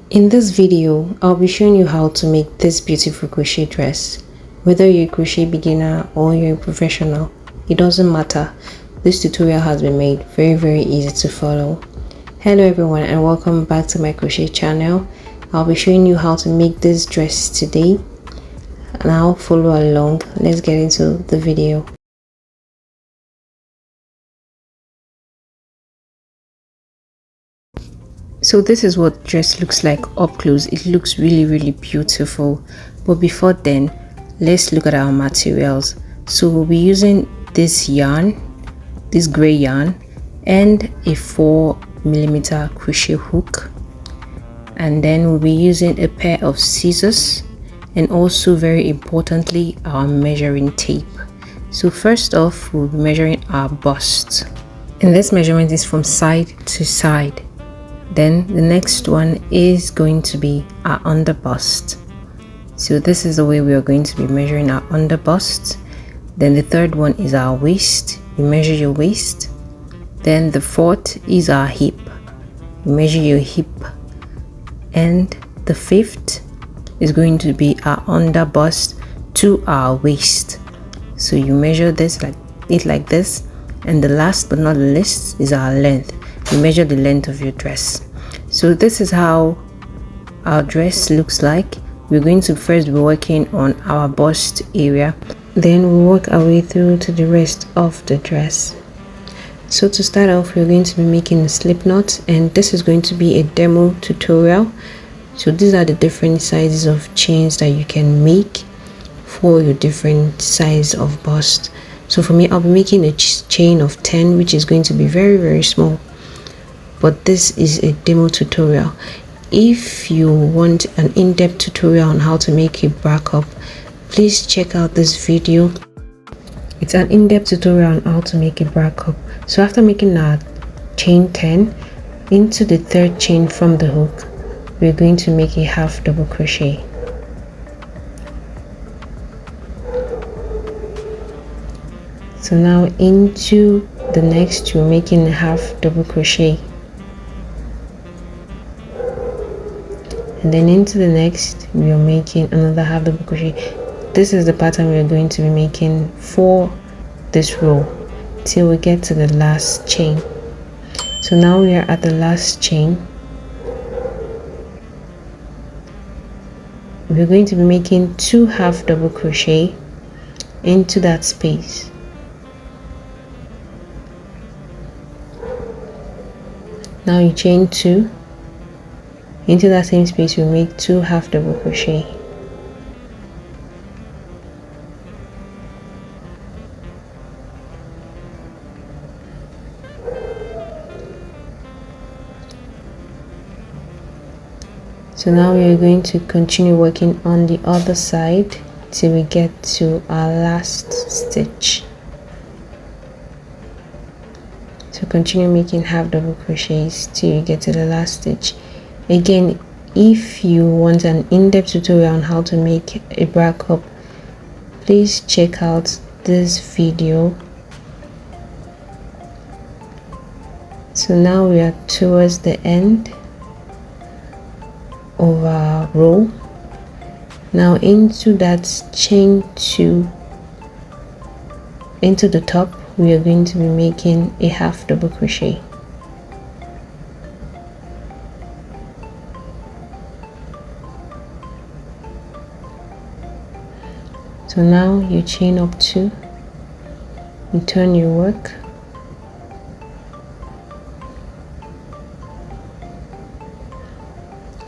In this video, I'll be showing you how to make this beautiful crochet dress. Whether you're a crochet beginner or you're a professional, it doesn't matter. This tutorial has been made very easy to follow. Hello everyone and welcome back to my crochet channel. I'll be showing you how to make this dress today. Now follow along. Let's get into the video. So this is what dress looks like up close. It looks really beautiful. But before then, let's look at our materials. So we'll be using this yarn, this gray yarn, and a 4mm crochet hook. And then we'll be using a pair of scissors and also very importantly our measuring tape. So first off, we'll be measuring our bust. And this measurement is from side to side. Then the next one is going to be our under bust. So this is the way we are going to be measuring our under bust. Then the third one is our waist. You measure your waist. Then the fourth is our hip. You measure your hip. And the fifth is going to be our under bust to our waist. So you measure this like this. And the last but not the least is our length. You measure the length of your dress. So this is how our dress looks like. We're going to first be working on our bust area, then we'll work our way through to the rest of the dress. So to start off, we're going to be making a slip knot, and this is going to be a demo tutorial. So these are the different sizes of chains that you can make for your different size of bust. So for me, I'll be making a chain of 10, which is going to be very small. But this is a demo tutorial. If you want an in-depth tutorial on how to make a bra cup, please check out this video. It's an in-depth tutorial on how to make a bra cup. So after making our chain 10, into the third chain from the hook, we're going to make a half double crochet. So now into the next, we're making a half double crochet. And then into the next, we are making another half double crochet. This is the pattern we are going to be making for this row till we get to the last chain. So now we are at the last chain. We're going to be making 2 half double crochet into that space. Now you chain 2. Into that same space, we make 2 half double crochet. So now we are going to continue working on the other side till we get to our last stitch. So continue making half double crochets till you get to the last stitch. Again, if you want an in-depth tutorial on how to make a bra cup, please check out this video. So now we are towards the end of our row. Now into that chain 2, into the top, we are going to be making a half double crochet. So now you chain up 2, you turn your work,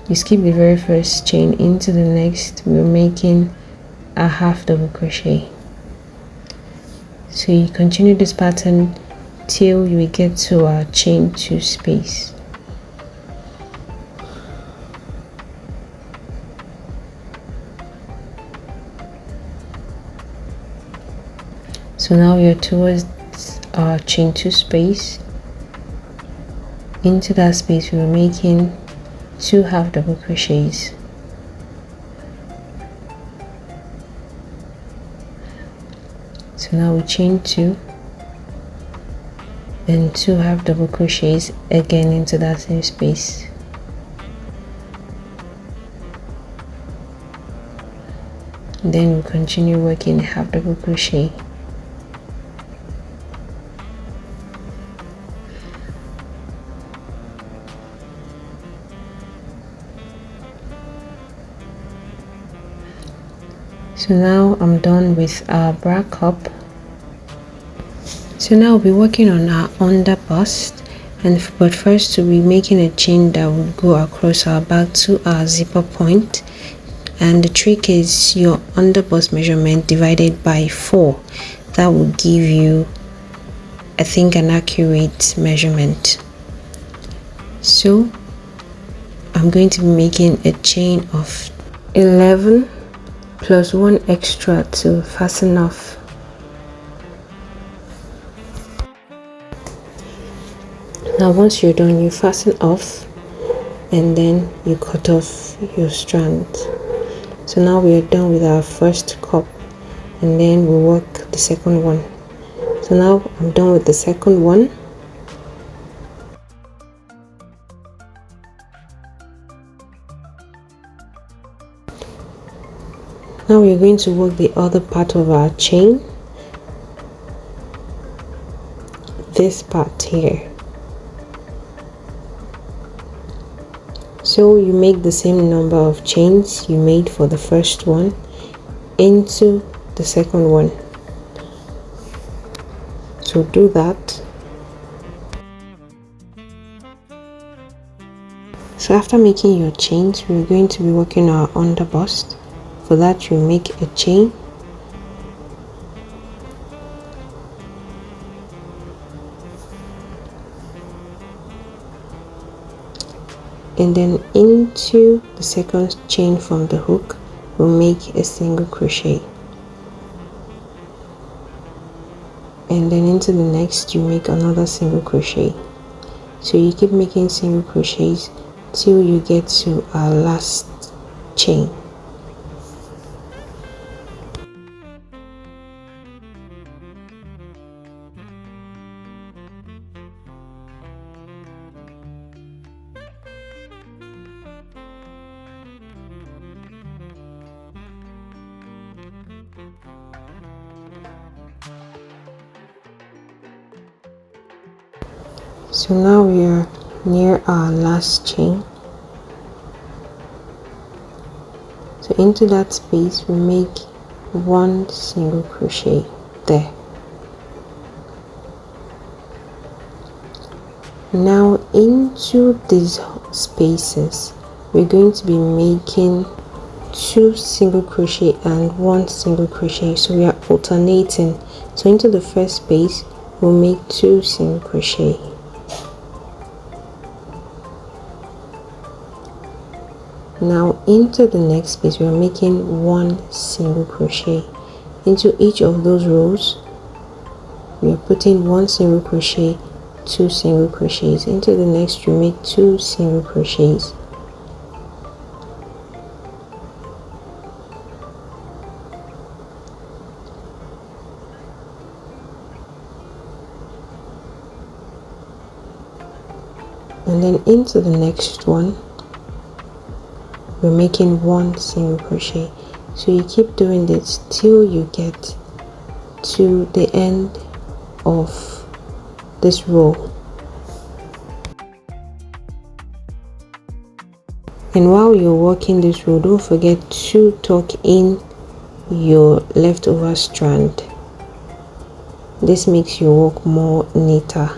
you skip the very first chain into the next, we're making a half double crochet. So you continue this pattern till you get to our chain 2 space. So now we are towards our chain 2 space. Into that space, we are making 2 half double crochets. So now we chain 2 and 2 half double crochets again into that same space. and then we'll continue working half double crochet. So now I'm done with our bra cup. So now we'll be working on our under bust, but first we'll be making a chain that will go across our back to our zipper point. And the trick is your under bust measurement divided by 4. That will give you, I think, an accurate measurement. So I'm going to be making a chain of 11 plus 1 extra to fasten off. Now once you're done, you fasten off and then you cut off your strands. So now we are done with our first cup, and then we'll work the second one. So now I'm done with the second one. Now we're going to work the other part of our chain, this part here. So you make the same number of chains you made for the first one into the second one. So do that. So after making your chains, we're going to be working our under bust. For that, you make a chain, and then into the second chain from the hook we'll make a single crochet, and then into the next you make another single crochet. So you keep making single crochets till you get to our last chain. So now we are near our last chain. So into that space we make 1 single crochet there. Now into these spaces we're going to be making 2 single crochet and 1 single crochet, so we are alternating. So into the first space we'll make 2 single crochet. Now into the next space we are making 1 single crochet. Into each of those rows we are putting 1 single crochet, 2 single crochets. Into the next you make 2 single crochets. And then into the next one we're making 1 single crochet. So you keep doing this till you get to the end of this row. And while you're working this row, don't forget to tuck in your leftover strand. This makes your work more neater.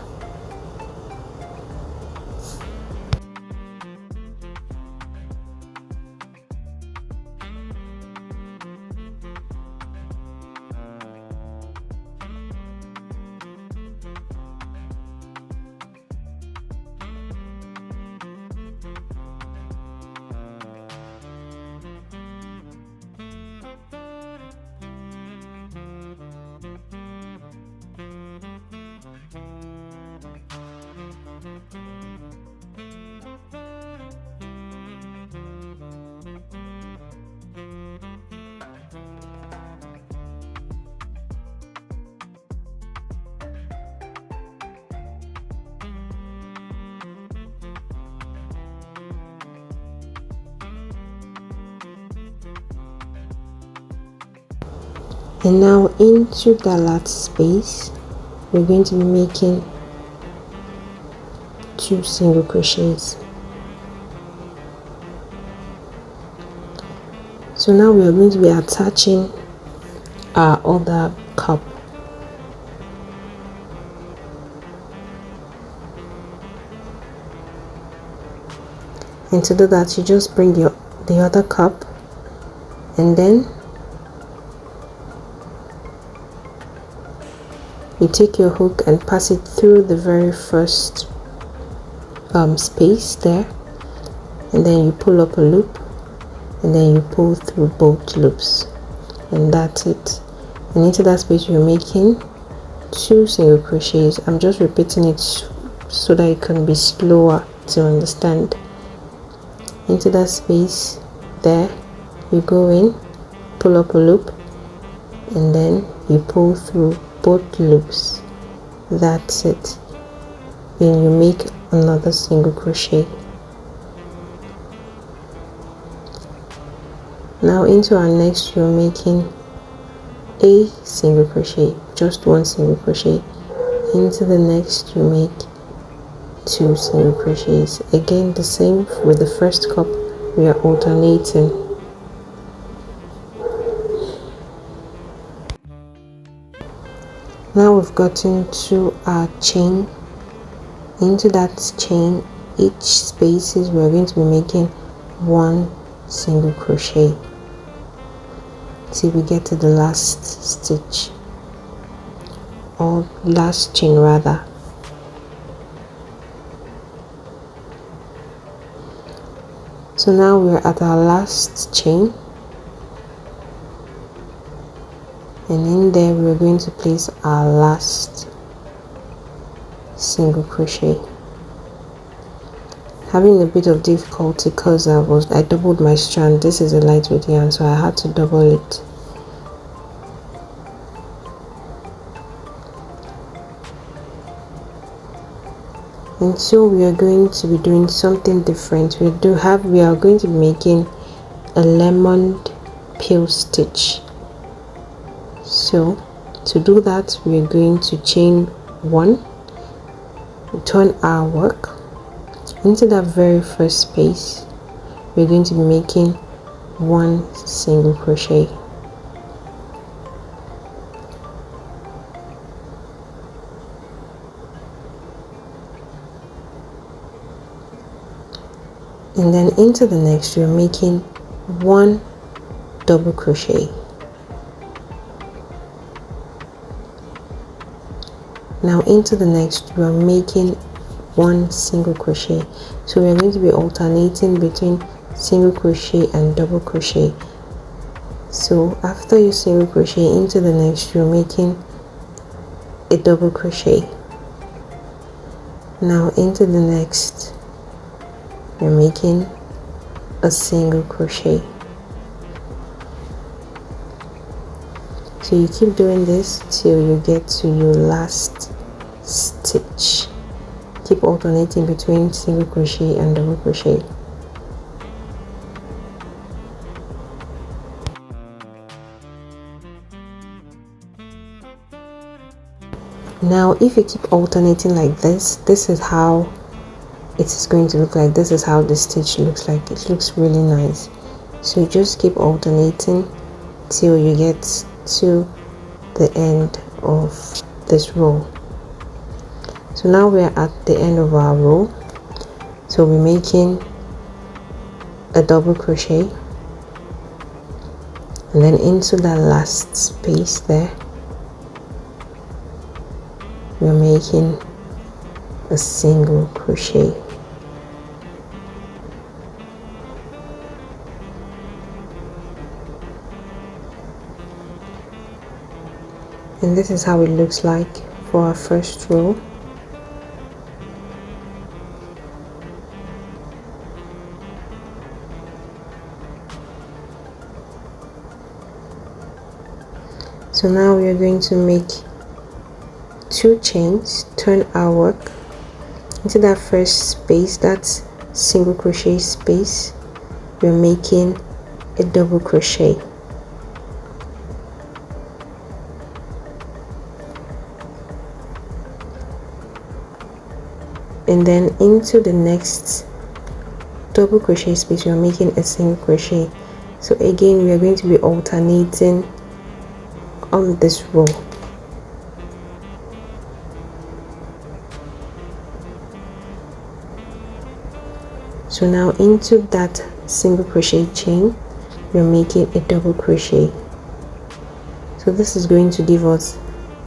And now into that last space, we're going to be making 2 single crochets. So now we are going to be attaching our other cup. And to do that, you just bring the other cup, and then you take your hook and pass it through the very first space there, and then you pull up a loop, and then you pull through both loops, and that's it. And into that space you're making 2 single crochets. I'm just repeating it so that it can be slower to understand. Into that space there, you go in, pull up a loop, and then you pull through both loops. That's it. Then you make another single crochet. Now into our next, you're making a single crochet, just 1 single crochet. Into the next, you make 2 single crochets. Again, the same with the first cup, we are alternating. Now we've gotten to our chain. Into that chain, each spaces we're going to be making 1 single crochet till we get to the last stitch, or last chain rather. So now we're at our last chain, and in there we're going to place our last single crochet. Having a bit of difficulty because I doubled my strand. This is a lightweight yarn, so I had to double it. And so we are going to be doing something different. We are going to be making a lemon peel stitch. So to do that, we are going to chain 1, turn our work. Into that very first space, we're going to be making 1 single crochet. And then into the next, we're making 1 double crochet. Now into the next, we're making 1 single crochet. So we're going to be alternating between single crochet and double crochet. So after your single crochet, into the next, you're making a double crochet. Now into the next, you're making a single crochet. So you keep doing this till you get to your last stitch. Keep alternating between single crochet and double crochet. Now if you keep alternating like this, this is how it is going to look like. This is how the stitch looks like. It looks really nice. So you just keep alternating till you get to the end of this row. So now we're at the end of our row. So we're making a double crochet, and then into that last space there, we're making a single crochet. And this is how it looks like for our first row. So now we are going to make 2 chains, turn our work. Into that first space, that's single crochet space, we're making a double crochet. and then into the next double crochet space we are making a single crochet. So again we are going to be alternating on this row. So now into that single crochet chain we're making a double crochet. So this is going to give us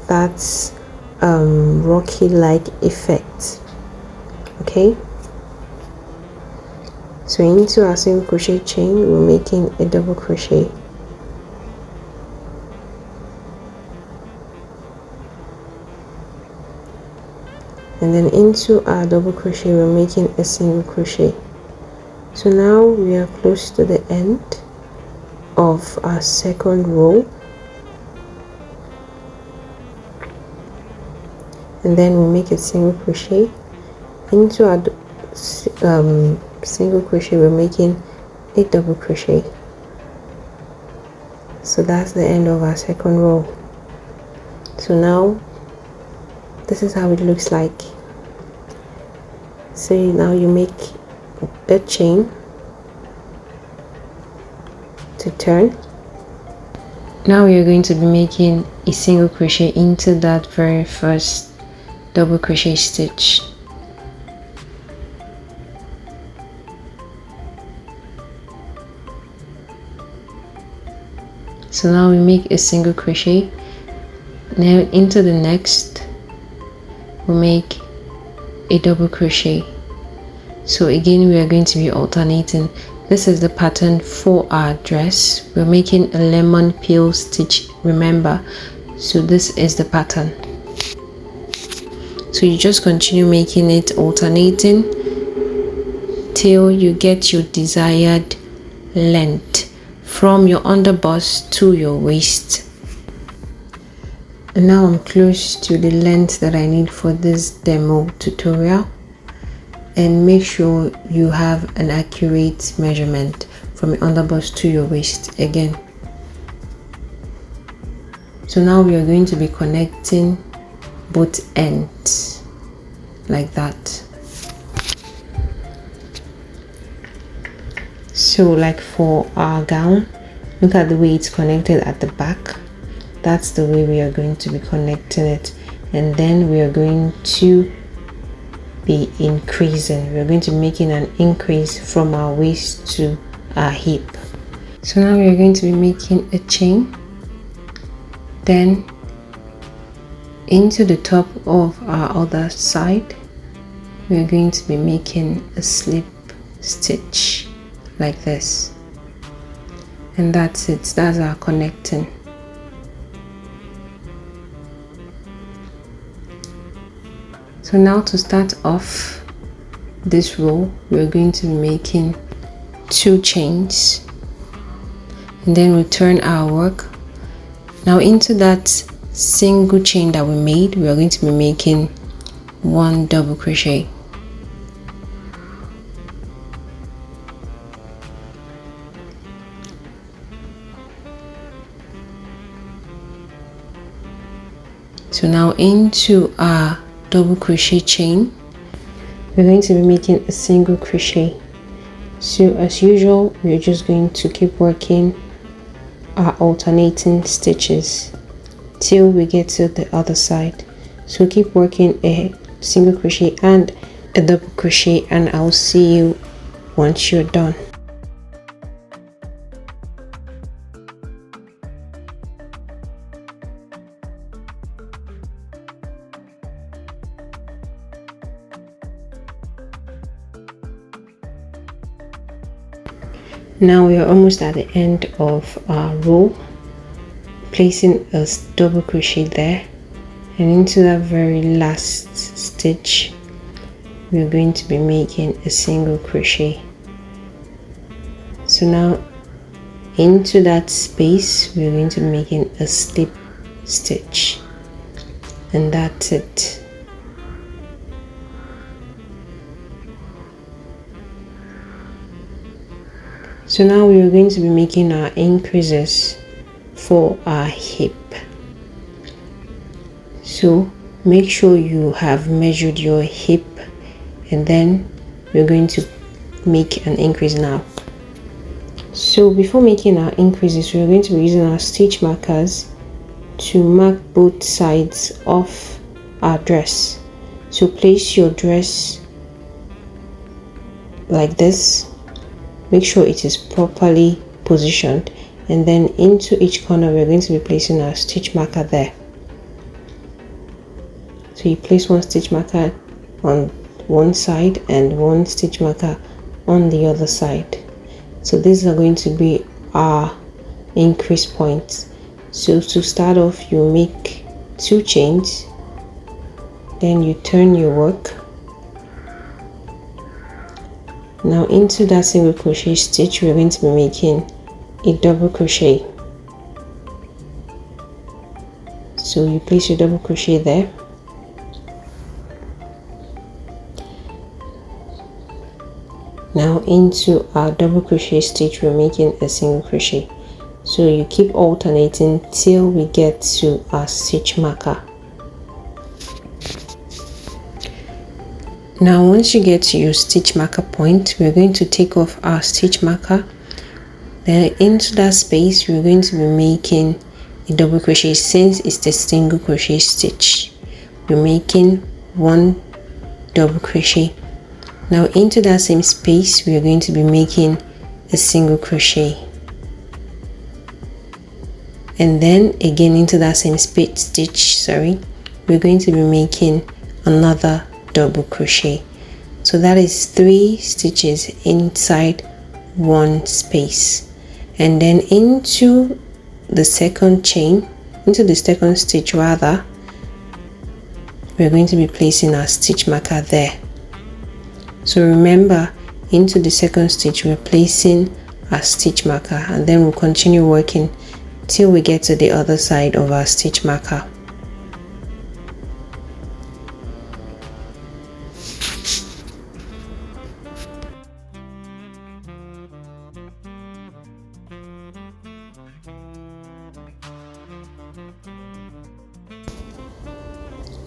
that rocky like effect. Okay, so into our single crochet chain we're making a double crochet, and then into our double crochet we're making a single crochet. So now we are close to the end of our second row, and then we make a single crochet. Into our single crochet we're making a double crochet. So that's the end of our second row. So now this is how it looks like. So now you make a chain to turn. Now we are going to be making a single crochet into that very first double crochet stitch. So now we make a single crochet. Now into the next we make a double crochet. So again we are going to be alternating. This is the pattern for our dress. We're making a lemon peel stitch, remember. So this is the pattern. So you just continue making it, alternating till you get your desired length from your underbust to your waist. And now I'm close to the length that I need for this demo tutorial, and make sure you have an accurate measurement from your underbust to your waist again. So now we are going to be connecting both ends like that. So like for our gown, look at the way it's connected at the back. That's the way we are going to be connecting it, and then we are going to be increasing. We're going to be making an increase from our waist to our hip. So now we are going to be making a chain, then into the top of our other side we are going to be making a slip stitch like this, and that's it. That's our connecting. So now to start off this row we're going to be making 2 chains, and then we turn our work. Now into that single chain that we made we are going to be making 1 double crochet. So now into our double crochet chain we're going to be making a single crochet. So as usual we're just going to keep working our alternating stitches till we get to the other side. So keep working a single crochet and a double crochet, and I'll see you once you're done. Now we are almost at the end of our row, placing a double crochet there, and into that very last stitch we are going to be making a single crochet. So now into that space we are going to be making a slip stitch, and that's it. So now we are going to be making our increases for our hip. So make sure you have measured your hip and then we're going to make an increase now. So before making our increases, we're going to be using our stitch markers to mark both sides of our dress. So place your dress like this, make sure it is properly positioned, and then into each corner we're going to be placing our stitch marker there. So you place one stitch marker on one side and one stitch marker on the other side. So these are going to be our increase points. So to start off, you make 2 chains, then you turn your work. Now into that single crochet stitch, we're going to be making a double crochet. So you place your double crochet there. Now into our double crochet stitch, we're making a single crochet. So you keep alternating till we get to our stitch marker. Now once you get to your stitch marker point, we're going to take off our stitch marker. Then into that space, we're going to be making a double crochet. Since it's the single crochet stitch, we're making 1 double crochet. Now into that same space, we are going to be making a single crochet, and then again into that same stitch, we're going to be making another double crochet. So that is 3 stitches inside one space, and then into the second stitch rather, we're going to be placing our stitch marker there. So remember, into the second stitch we're placing our stitch marker, and then we'll continue working till we get to the other side of our stitch marker.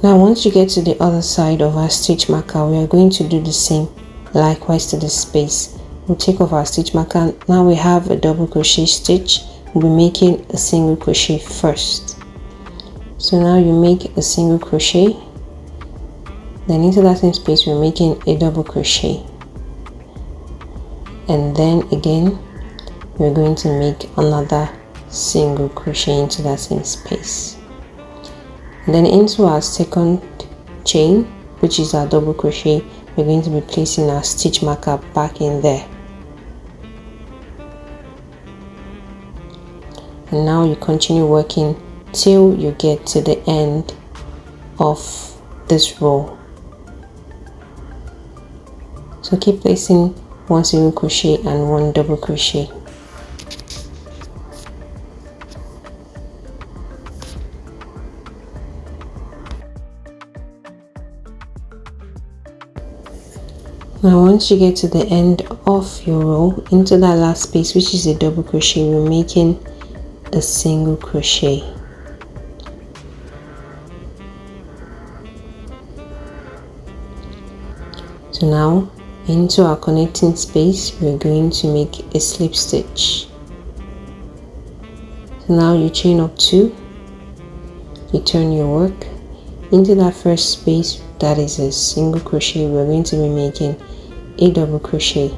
Now once you get to the other side of our stitch marker, we are going to do the same likewise to the space. We'll take off our stitch marker. Now we have a double crochet stitch. We'll be making a single crochet first. So now you make a single crochet, then into that same space we're making a double crochet, and then again we're going to make another single crochet into that same space. And then into our second chain, which is our double crochet, we're going to be placing our stitch marker back in there. And now you continue working till you get to the end of this row. So keep placing 1 single crochet and 1 double crochet. Now once you get to the end of your row, into that last space, which is a double crochet, we're making a single crochet. So now into our connecting space, we're going to make a slip stitch. So now you chain up 2, you turn your work. Into that first space, that is a single crochet, we're going to be making a double crochet.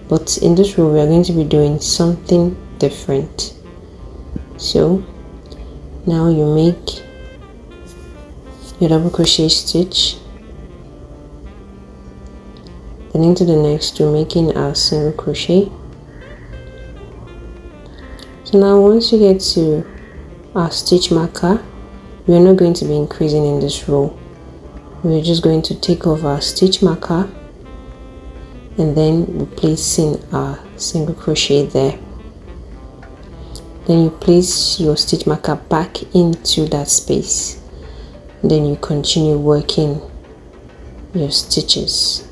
But in this row we are going to be doing something different. So now you make your double crochet stitch, then into the next you're making our single crochet. So now once you get to our stitch marker, we are not going to be increasing in this row. We're just going to take off our stitch marker, and then we're placing our single crochet there. Then you place your stitch marker back into that space, and then you continue working your stitches.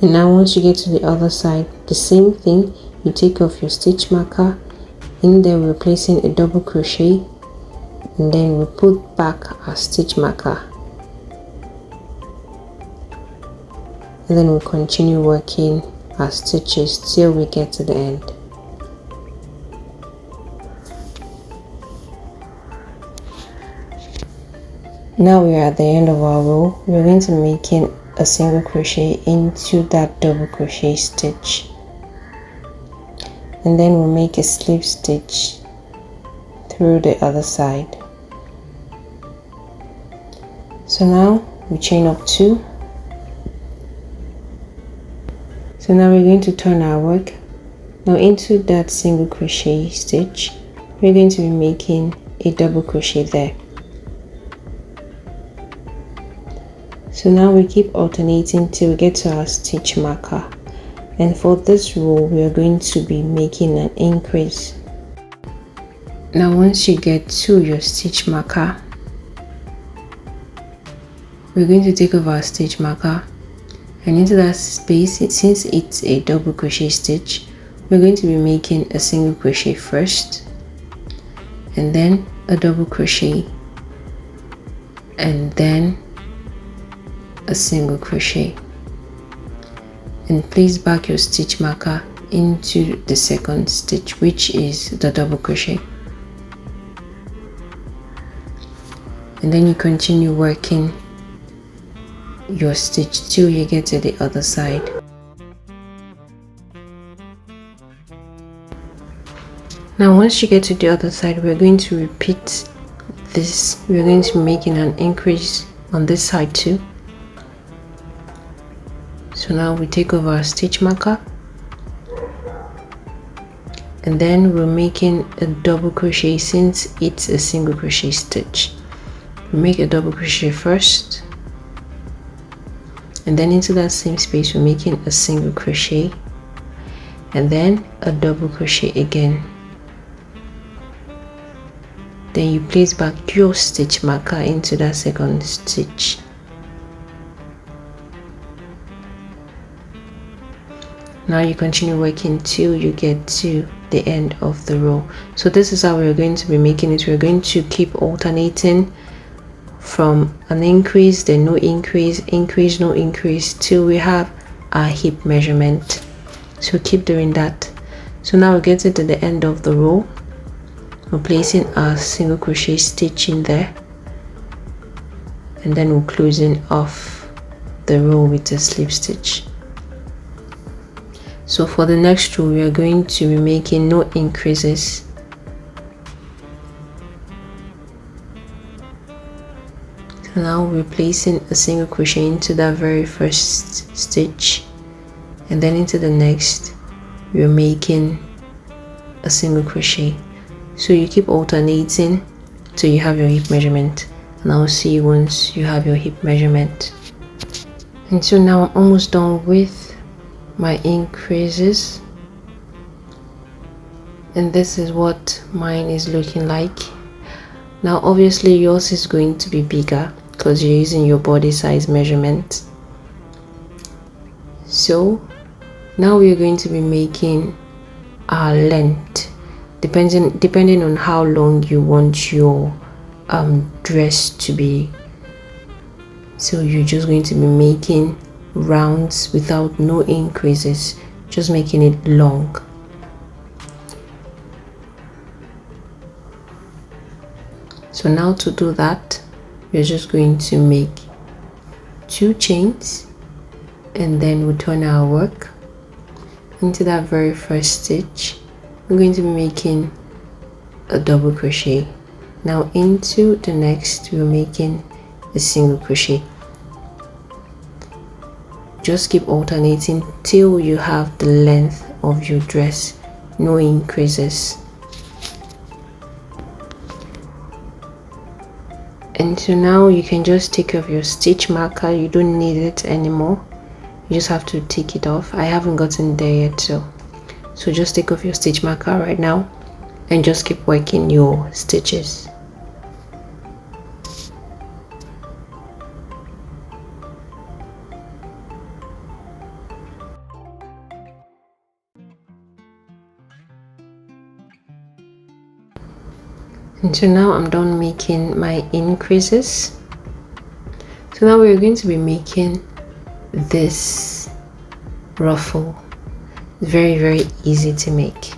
And now once you get to the other side, the same thing, you take off your stitch marker. In there we're placing a double crochet, and then we put back our stitch marker, and then we continue working our stitches till we get to the end. Now we are at the end of our row. We're going to be making a single crochet into that double crochet stitch, and then we'll make a slip stitch through the other side. So now we chain up 2. So now we're going to turn our work. Now into that single crochet stitch, we're going to be making a double crochet there. So now we keep alternating till we get to our stitch marker, and for this row we are going to be making an increase. Now once you get to your stitch marker, we're going to take off our stitch marker, and into that space, since it's a double crochet stitch, we're going to be making a single crochet first, and then a double crochet, and then a single crochet, and place back your stitch marker into the second stitch, which is the double crochet, and then you continue working your stitch till you get to the other side. Now once you get to the other side, we're going to repeat this. We're going to be making an increase on this side too. So now we take over our stitch marker, and then we're making a double crochet. Since it's a single crochet stitch, we make a double crochet first, and then into that same space we're making a single crochet, and then a double crochet again. Then you place back your stitch marker into that second stitch. Now you continue working till you get to the end of the row. So this is how we're going to be making it. We're going to keep alternating from an increase, then no increase, increase, no increase, till we have our hip measurement. So keep doing that. So now we're getting to the end of the row. We're placing our single crochet stitch in there, and then we're closing off the row with a slip stitch. So for the next row, we are going to be making no increases. So now we're placing a single crochet into that very first stitch, and then into the next we're making a single crochet. So you keep alternating till you have your hip measurement, and I'll see you once you have your hip measurement. And so now I'm almost done with my increases, and this is what mine is looking like. Now obviously yours is going to be bigger because you're using your body size measurement. So now we're going to be making our length depending on how long you want your dress to be. So you're just going to be making rounds without no increases, just making it long. So now to do that, we're just going to make 2 chains, and then we turn our work into that very first stitch. We're going to be making a double crochet. Now into the next we're making a single crochet. Just keep alternating till you have the length of your dress, no increases. And so now you can just take off your stitch marker. You don't need it anymore. You just have to take it off. I haven't gotten there yet, so just take off your stitch marker right now and just keep working your stitches. And so now I'm done making my increases. So now we're going to be making this ruffle. Very easy to make.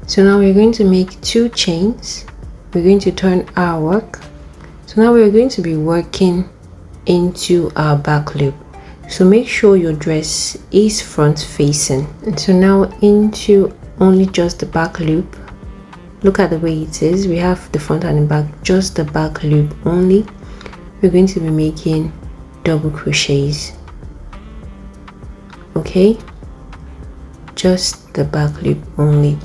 So now we're going to make 2 chains. We're going to turn our work. So now we're going to be working into our back loop. So make sure your dress is front facing. And so now into only just the back loop. Look at the way it is. We have the front and the back, just the back loop only. We're going to be making double crochets. Okay, just the back loop only.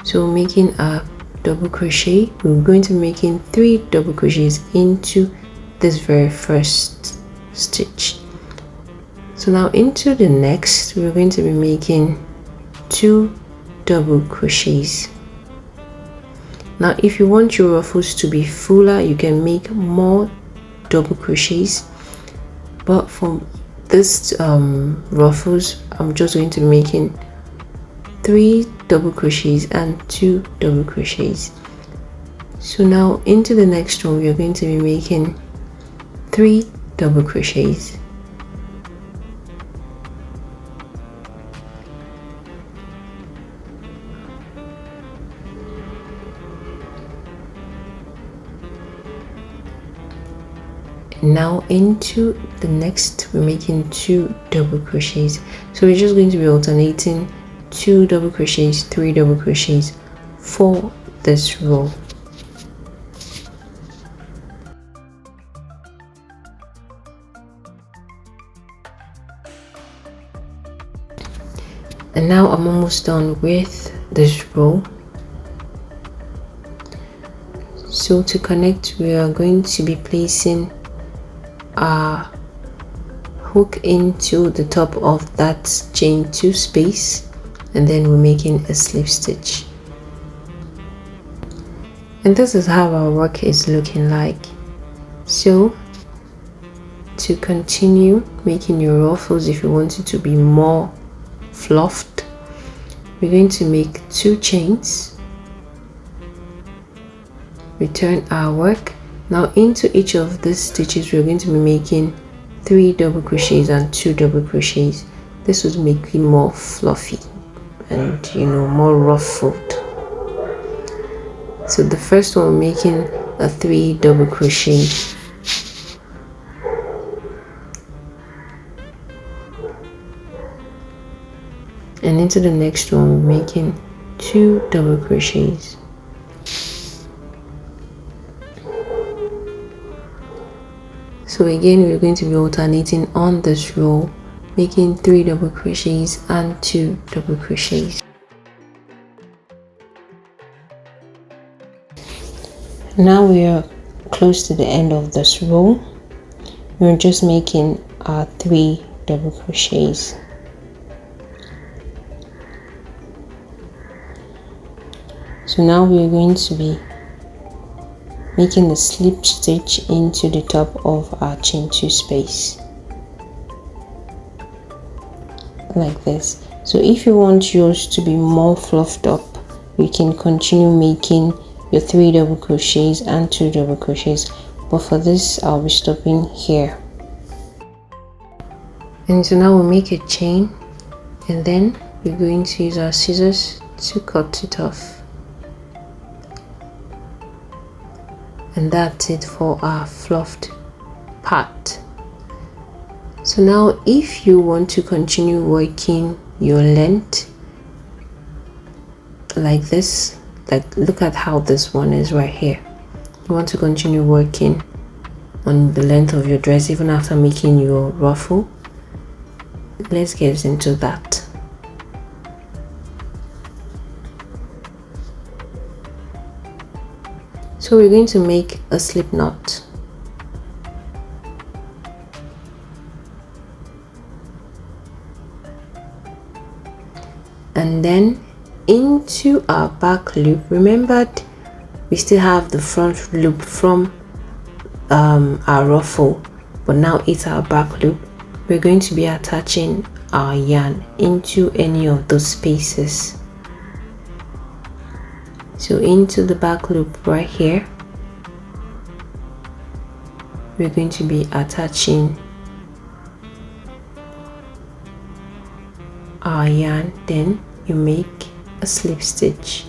So making a double crochet, we're going to be making 3 double crochets into this very first stitch. So now into the next, we're going to be making 2 double crochets. Now if you want your ruffles to be fuller, you can make more double crochets, but for this ruffles, I'm just going to be making 3 double crochets and 2 double crochets. So now into the next one, we are going to be making 3 double crochets. Now into the next, we're making 2 double crochets. So we're just going to be alternating 2 double crochets, 3 double crochets for this row. And now I'm almost done with this row. So to connect, we are going to be placing our hook into the top of that chain 2 space, and then we're making a slip stitch. And this is how our work is looking like. So to continue making your ruffles, if you want it to be more fluffed, we're going to make 2 chains, return our work. Now into each of these stitches, we're going to be making 3 double crochets and 2 double crochets. This would make it more fluffy and more ruffled. So the first one, we're making a 3 double crochet. And into the next one, we're making 2 double crochets. So again, we're going to be alternating on this row, making 3 double crochets and 2 double crochets. Now we are close to the end of this row. We're just making our 3 double crochets. So now we're going to be making a slip stitch into the top of our chain 2 space, like this. So if you want yours to be more fluffed up, you can continue making your 3 double crochets and 2 double crochets, but for this I'll be stopping here. And so now we'll make a chain, and then we're going to use our scissors to cut it off. And that's it for our fluffed part. So now if you want to continue working your length like this, like look at how this one is right here, you want to continue working on the length of your dress even after making your ruffle, let's get into that. So we're going to make a slip knot. And then into our back loop. Remember, we still have the front loop from our ruffle, but now it's our back loop. We're going to be attaching our yarn into any of those spaces. So into the back loop right here, we're going to be attaching our yarn. Then you make a slip stitch.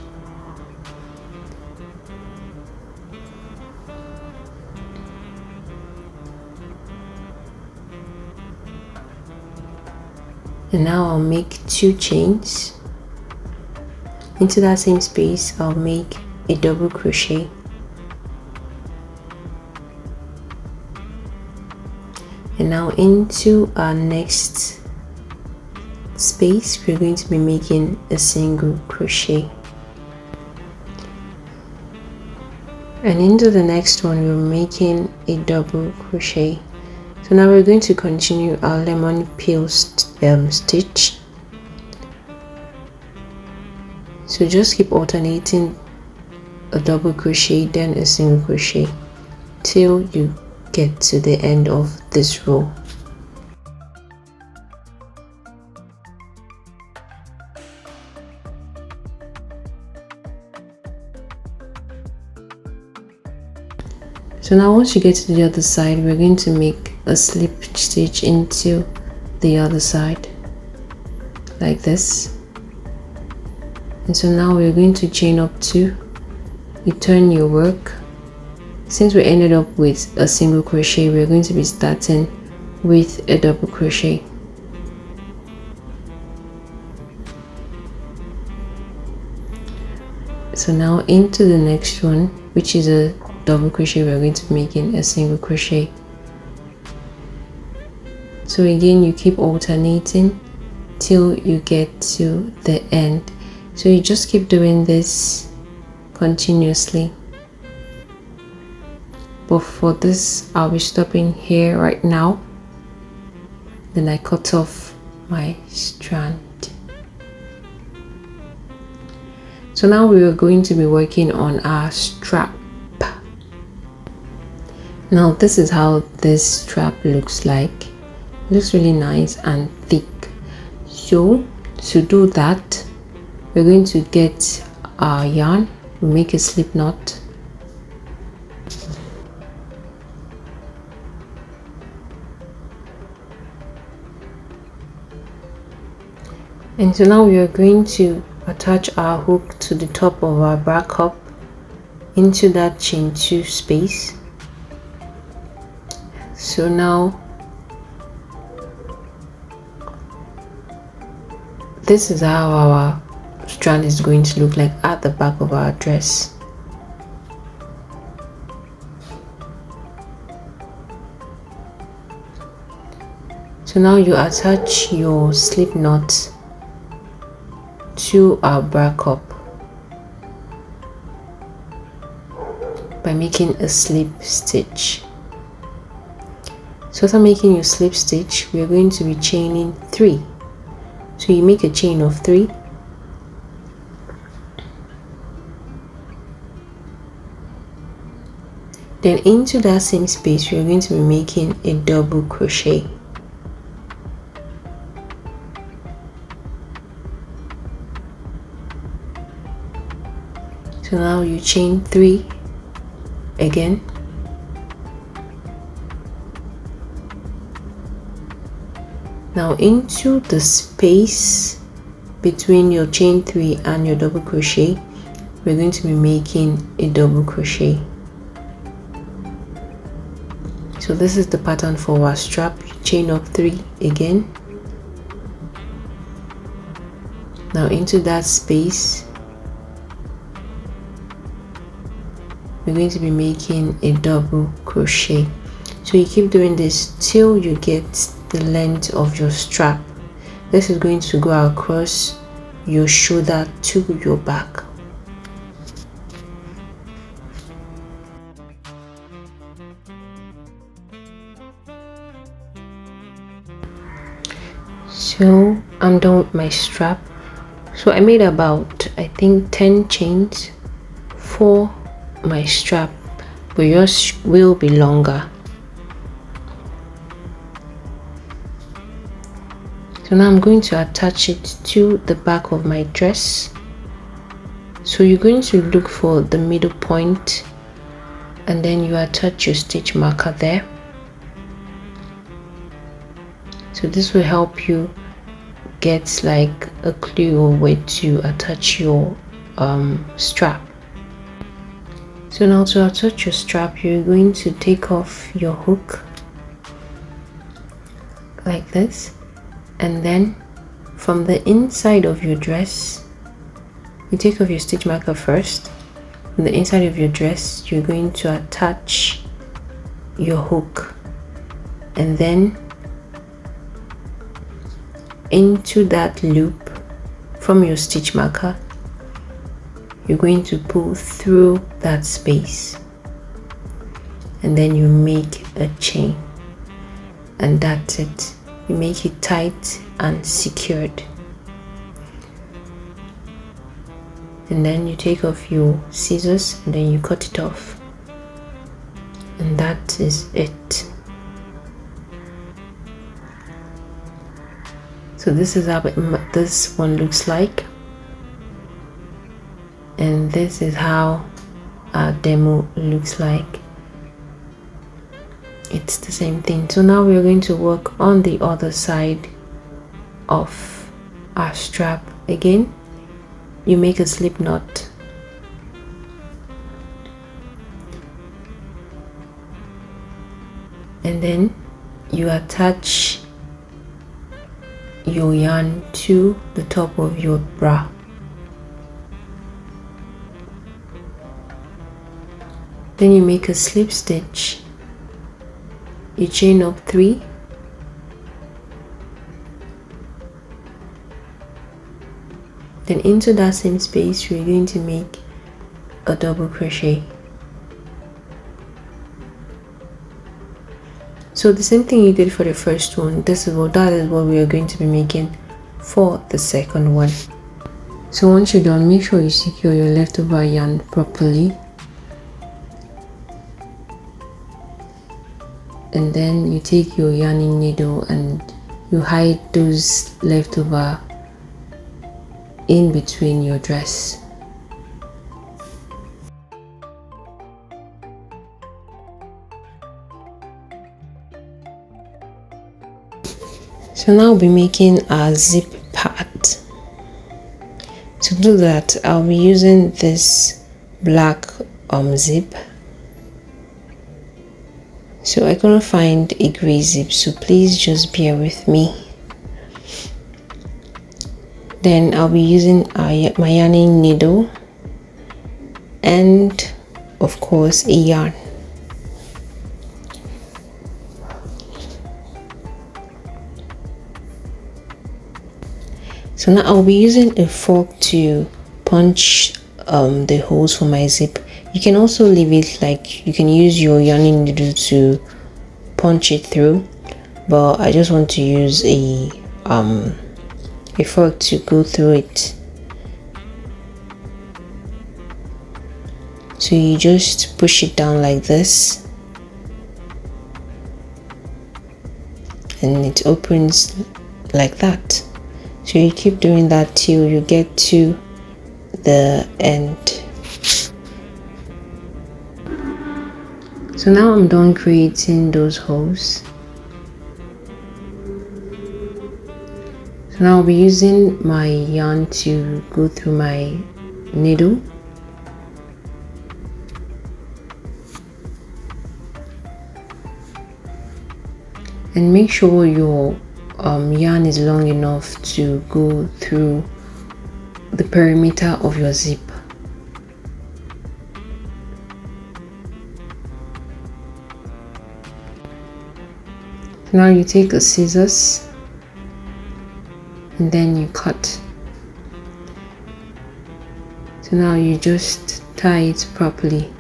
And now I'll make 2 chains. Into that same space, I'll make a double crochet. And now into our next space, we're going to be making a single crochet. And into the next one, we're making a double crochet. So now we're going to continue our lemon peel stitch. So just keep alternating a double crochet, then a single crochet till you get to the end of this row. So now once you get to the other side, we're going to make a slip stitch into the other side like this. And so now we're going to chain up 2. You turn your work. Since we ended up with a single crochet, we're going to be starting with a double crochet. So now into the next one, which is a double crochet, we're going to be making a single crochet. So again, you keep alternating till you get to the end. So you just keep doing this continuously. But for this, I'll be stopping here right now. Then I cut off my strand. So now we are going to be working on our strap. Now this is how this strap looks like. It looks really nice and thick. So to do that, we're going to get our yarn, we make a slip knot. And so now we are going to attach our hook to the top of our bra cup into that chain 2 space. So now this is how our strand is going to look like at the back of our dress. So now you attach your slip knot to our bra cup by making a slip stitch. So after making your slip stitch, we are going to be chaining 3. So you make a chain of 3. Then into that same space, we are going to be making a double crochet. So now you chain 3 again. Now into the space between your chain 3 and your double crochet, we're going to be making a double crochet. So this is the pattern for our strap. Chain up 3 again. Now into that space, we're going to be making a double crochet. So you keep doing this till you get the length of your strap. This is going to go across your shoulder to your back. So I'm done with my strap. So I made about, I think, 10 chains for my strap, but yours will be longer. So now I'm going to attach it to the back of my dress. So you're going to look for the middle point and then you attach your stitch marker there. So this will help you get like a clue or where to attach your strap. So now to attach your strap, you're going to take off your hook like this, and then from the inside of your dress, you take off your stitch marker first. On the inside of your dress, you're going to attach your hook, and then into that loop from your stitch marker, you're going to pull through that space, and then you make a chain, and that's it. You make it tight and secured, and then you take off your scissors and then you cut it off, and that is it. So this is how this one looks like, and this is how our demo looks like. It's the same thing. So now we're going to work on the other side of our strap. Again, you make a slip knot, and then you attach your yarn to the top of your bra. Then you make a slip stitch, you chain up 3, then into that same space you're going to make a double crochet. So the same thing you did for the first one, that is what we are going to be making for the second one. So once you're done, make sure you secure your leftover yarn properly, and then you take your yarning needle and you hide those leftover in between your dress. So now I'll be making a zip part. To do that, I'll be using this black zip. So I couldn't find a gray zip, so please just bear with me. Then I'll be using my yarning needle and of course a yarn. So now I'll be using a fork to punch the holes for my zip. You can also leave it, like you can use your yarning needle to punch it through, but I just want to use a fork to go through it. So you just push it down like this and it opens like that. So you keep doing that till you get to the end. So now I'm done creating those holes. So now I'll be using my yarn to go through my needle. And make sure your yarn is long enough to go through the perimeter of your zip. Now you take a scissors and then you cut. So now you just tie it properly.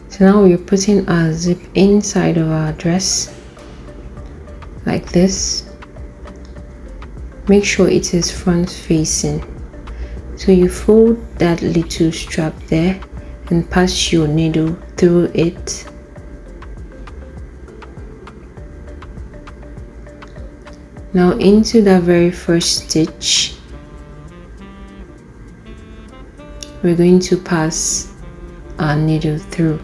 So now we're putting our zip inside of our dress like this. Make sure it is front facing. So you fold that little strap there and pass your needle through it. Now into that very first stitch, we're going to pass our needle through.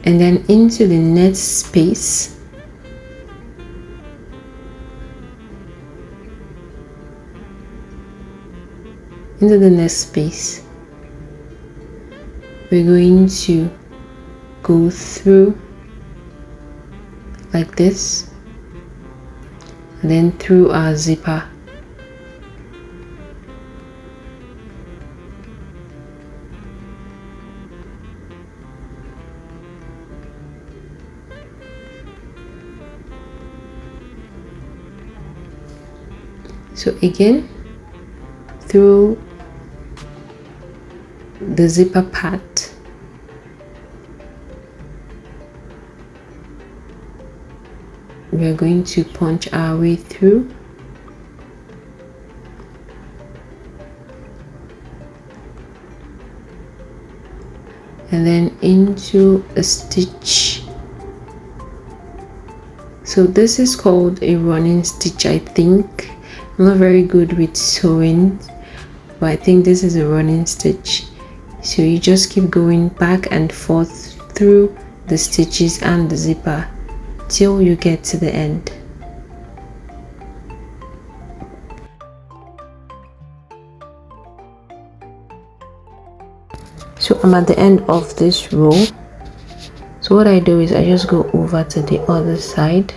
And then into the next space, we're going to go through like this, and then through our zipper. So again, through the zipper part, we are going to punch our way through, and then into a stitch. So this is called a running stitch, I think. I'm not very good with sewing, but I think this is a running stitch. So you just keep going back and forth through the stitches and the zipper till you get to the end. So I'm at the end of this row. So what I do is I just go over to the other side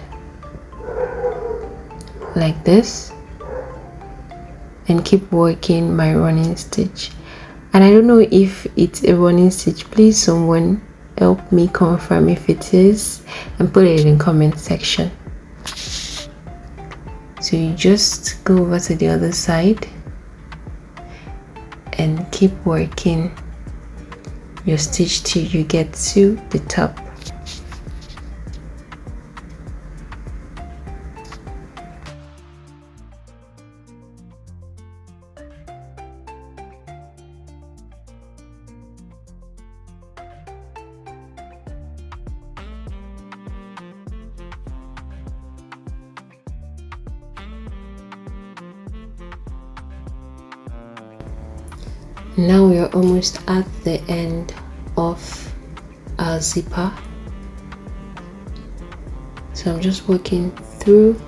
like this and keep working my running stitch. And I don't know if it's a running stitch. Please someone help me confirm if it is and put it in the comment section. So you just go over to the other side and keep working your stitch till you get to the top. Now we are almost at the end of our zipper. So I'm just working through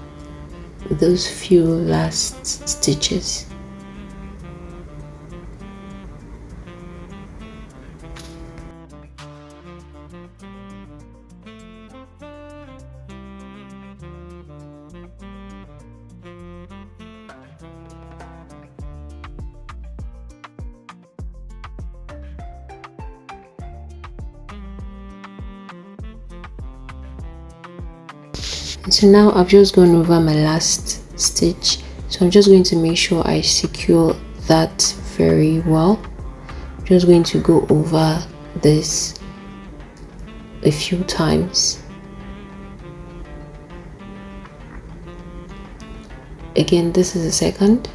those few last stitches. So now I've just gone over my last stitch, so I'm just going to make sure I secure that very well. I'm just going to go over this a few times. Again, this is the second.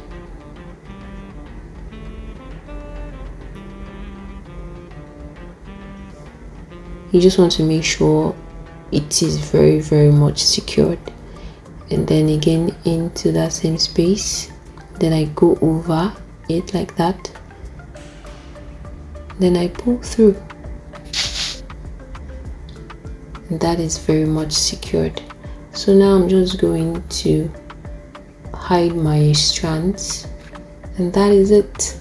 You just want to make sure it is very much secured, and then again into that same space, then I go over it like that, then I pull through, and that is very much secured. So now I'm just going to hide my strands, and that is it.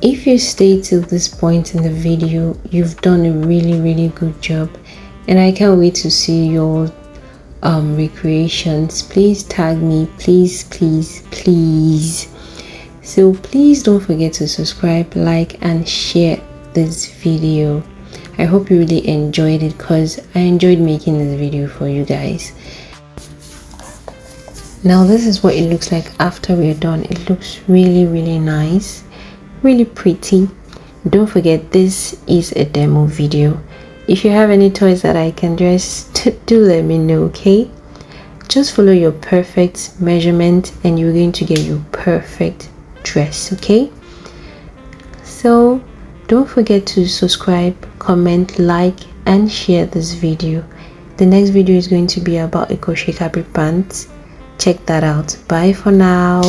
If you stay till this point in the video, you've done a really good job, and I can't wait to see your recreations. Please tag me, please. So please don't forget to subscribe, like and share this video. I hope you really enjoyed it, because I enjoyed making this video for you guys. Now this is what it looks like after we're done. It looks really nice, really pretty, Don't forget, this is a demo video. If you have any toys that I can dress, do let me know, okay? Just follow your perfect measurement and you're going to get your perfect dress, okay? So don't forget to subscribe, comment, like and share this video. The next video is going to be about a crochet capri pants. Check that out. Bye for now.